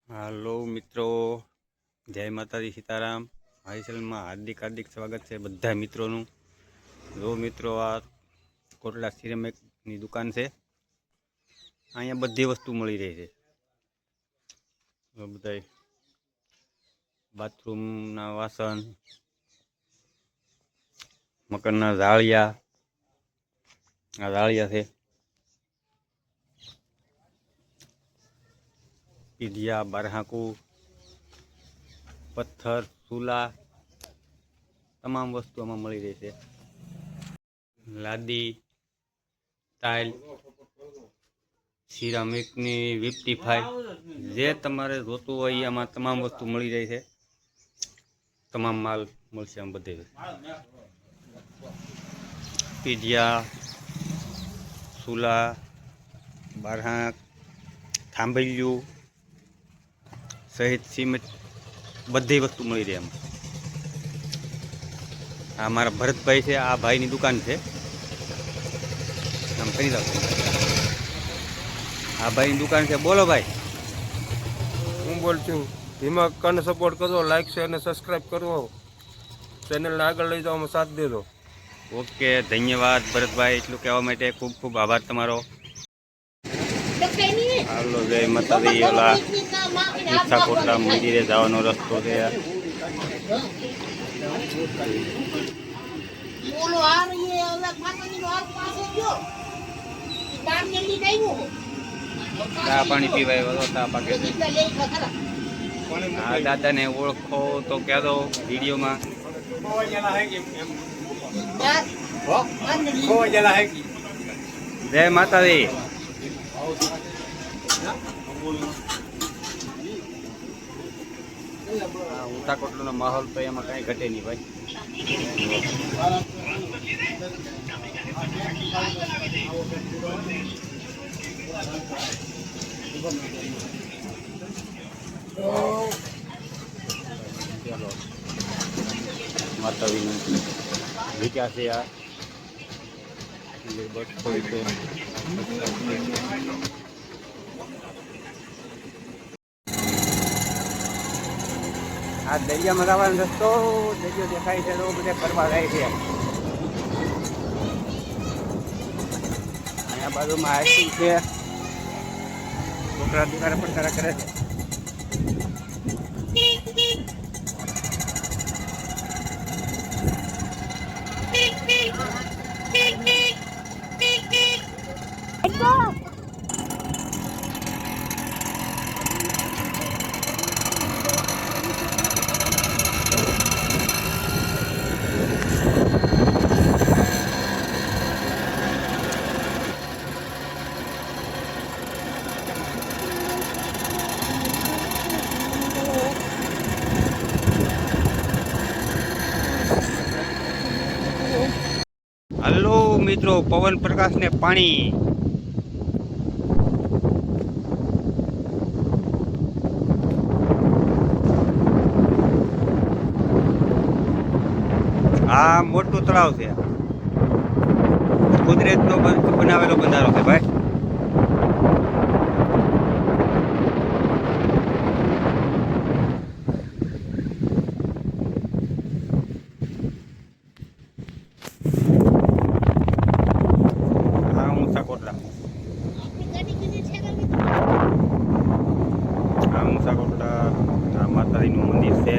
હાલો મિત્રો, જય માતાજી, સીતારામ। મારી ચેનલમાં હાર્દિક હાર્દિક સ્વાગત છે બધા મિત્રોનું। જો મિત્રો, આ કોટડા સિરેમિકની દુકાન છે। અહીંયા બધી વસ્તુ મળી રહી છે। બધા બાથરૂમના વાસણ, મકાનના જાળિયા, આ જાળિયા છે, પીઢિયા, બારહાકુ, પથ્થર, ચૂલા, તમામ વસ્તુ આમાં મળી રહી છે। લાદી, ટાઇલ, સિરામિકની 55, જે તમારે જોતું હોય આમાં તમામ વસ્તુ મળી રહી છે। તમામ માલ મળશે આમ બધે। પીઢિયા, ચૂલા, બારહાક, થાંભલિયું સહિત સિમેન્ટ બધી વસ્તુ મળી રહે એમ। આ મારા ભરતભાઈ છે, આ ભાઈની દુકાન છે। આમ કરી રાખો, આ ભાઈની દુકાન છે। બોલો ભાઈ। હું બોલશું, ધીમા કને સપોર્ટ કરો, લાઈક શેર અને સબસ્ક્રાઈબ કરો, ચેનલને આગળ લઈ જવામાં સાથ દેજો। ઓકે, ધન્યવાદ ભરતભાઈ, એટલું કહેવા માટે ખૂબ ખૂબ આભાર તમારો। હાલો, જય માતાજી। ઓલા ઈચ્છા કોટડા મંદિરે જવાનો રસ્તો છે। ચા પાણી પીવાય, ચા પાકે છે। આ દાદાને ઓળખો તો કહેજો વિડીયોમાં। જય માતાજી। ઊંચા કોટડાનો માહોલ તો એમાં કઈ ઘટે નહીં ભાઈ। ચાલો, માતાજીની વિચાર છે આ બસ કોઈ છે। આ દરિયામાં જવાનો રસ્તો, દરિયો દેખાય છે તો બધે ફરવા જાય છે। અહીંયા બાજુમાં હાઈસ્કૂલ છે, છોકરા દુકાને પણ સારા કરે છે। હલો મિત્રો, પવન પ્રકાશ ને પાણી। આ મોટું તળાવ છે, કુદરતનો બનાવેલો બંધારો છે ભાઈ। કોટડા આ ઊંચા કોટડા, આ માતાજીનું મંદિર છે।